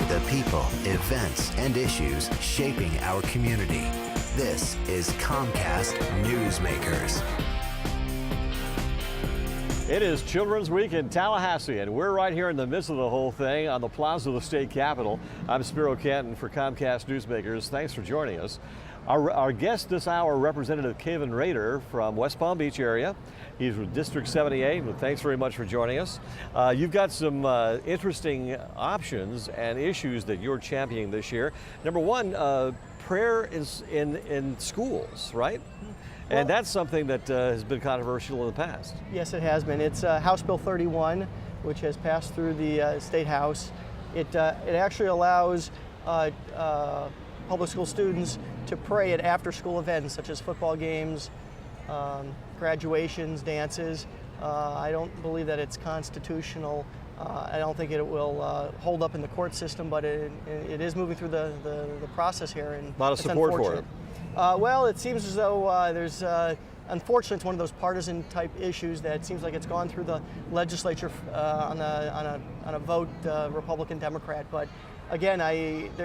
the people, events, and issues shaping our community. This is Comcast Newsmakers. It is Children's Week in Tallahassee, and we're right here in the midst of the whole thing on the plaza of the state capitol. I'm Spiro Canton for Comcast Newsmakers. Thanks for joining us. Our guest this hour, Representative Rader from West Palm Beach area. He's with District 78, and thanks very much for joining us. You've got some interesting options and issues that you're championing this year. Number one, prayer is in schools, right? Well, and that's something that has been controversial in the past. Yes, it has been. It's House Bill 31, which has passed through the State House. It actually allows public school students to pray at after-school events such as football games, graduations, dances. I don't believe that it's constitutional. I don't think it will hold up in the court system, but it is moving through the process here. And a lot of support for it. Well, it seems as though there's, unfortunately, it's one of those partisan type issues that seems like it's gone through the legislature on a vote Republican Democrat. But again,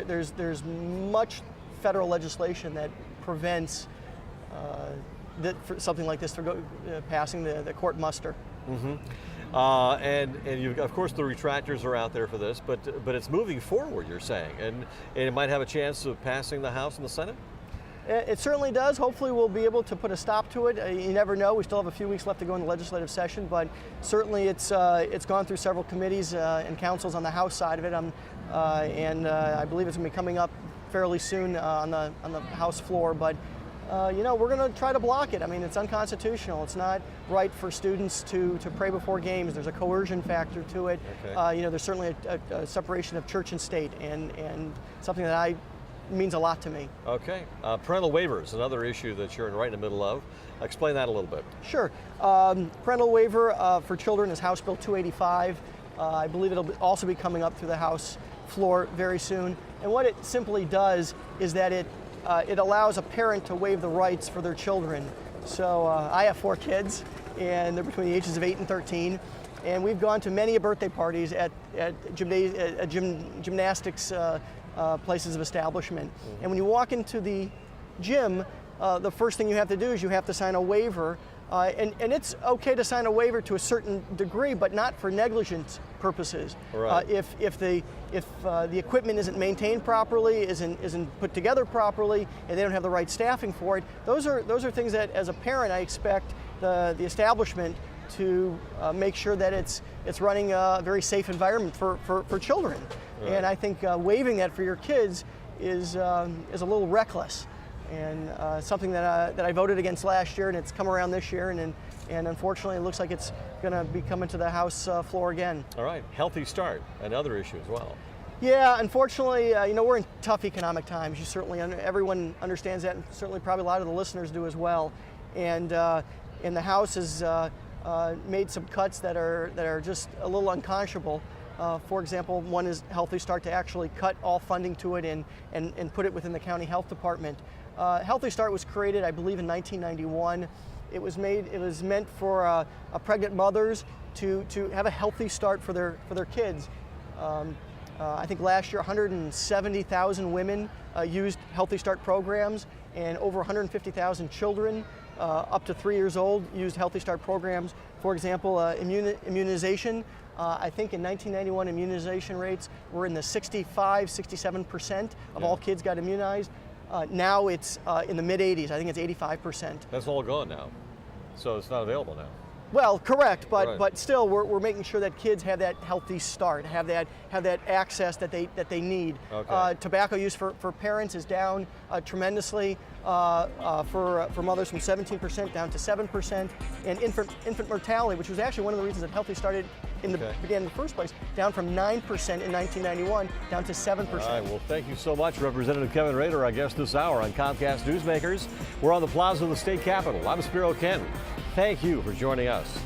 there's much federal legislation that prevents for something like this from passing the court muster. Mm-hmm. And you, of course, the retractors are out there for this, but it's moving forward, you're saying, and it might have a chance of passing the House and the Senate? It certainly does. Hopefully we'll be able to put a stop to it. You never know. We still have a few weeks left to go in the legislative session, but certainly it's gone through several committees and councils on the House side of it, and I believe it's going to be coming up fairly soon on the House floor. But you know, we're going to try to block it. I mean, it's unconstitutional. It's not right for students to pray before games. There's a coercion factor to it. Okay. You know, there's certainly a separation of church and state, and something that means a lot to me. Okay. Parental waivers, another issue that you're right in the middle of. Explain that a little bit. Sure. Parental waiver for children is House Bill 285. I believe it'll also be coming up through the House floor very soon. And what it simply does is that it allows a parent to waive the rights for their children. So I have 4 kids, and they're between the ages of 8 and 13. And we've gone to many birthday parties at gymnastics places of establishment. Mm-hmm. And when you walk into the gym, the first thing you have to do is you have to sign a waiver. And it's okay to sign a waiver to a certain degree, but not for negligence purposes. Right. If the equipment isn't maintained properly, isn't put together properly, and they don't have the right staffing for it, those are things that, as a parent, I expect the establishment to make sure that it's running a very safe environment for children. Right. And I think waiving that for your kids is a little reckless, and something that I voted against last year, and it's come around this year, and unfortunately it looks like it's going to be coming to the House floor again. All right, Healthy Start, another issue as well. Yeah, unfortunately, you know, we're in tough economic times. Everyone understands that, and certainly probably a lot of the listeners do as well. And the House has made some cuts that are just a little unconscionable. For example, one is Healthy Start, to actually cut all funding to it and put it within the county health department. Healthy Start was created, I believe, in 1991. It was meant for pregnant mothers to have a healthy start for their kids. I think last year 170,000 women used Healthy Start programs, and over 150,000 children up to 3 years old used Healthy Start programs. For example, immunization. I think in 1991, immunization rates were in the 65-67% of all kids got immunized. Now it's in the mid-80s. I think it's 85%. That's all gone now, so it's not available now. Well, correct, but right. But still, we're making sure that kids have that healthy start, have that access that they need. Okay. Tobacco use for parents is down tremendously. For mothers from 17% down to 7%, and infant mortality, which was actually one of the reasons that Healthy started began in the first place, down from 9% in 1991 down to 7%. All right, well, thank you so much, Representative Rader, our guest this hour on Comcast Newsmakers. We're on the plaza of the state capitol. I'm Spiro Canton. Thank you for joining us.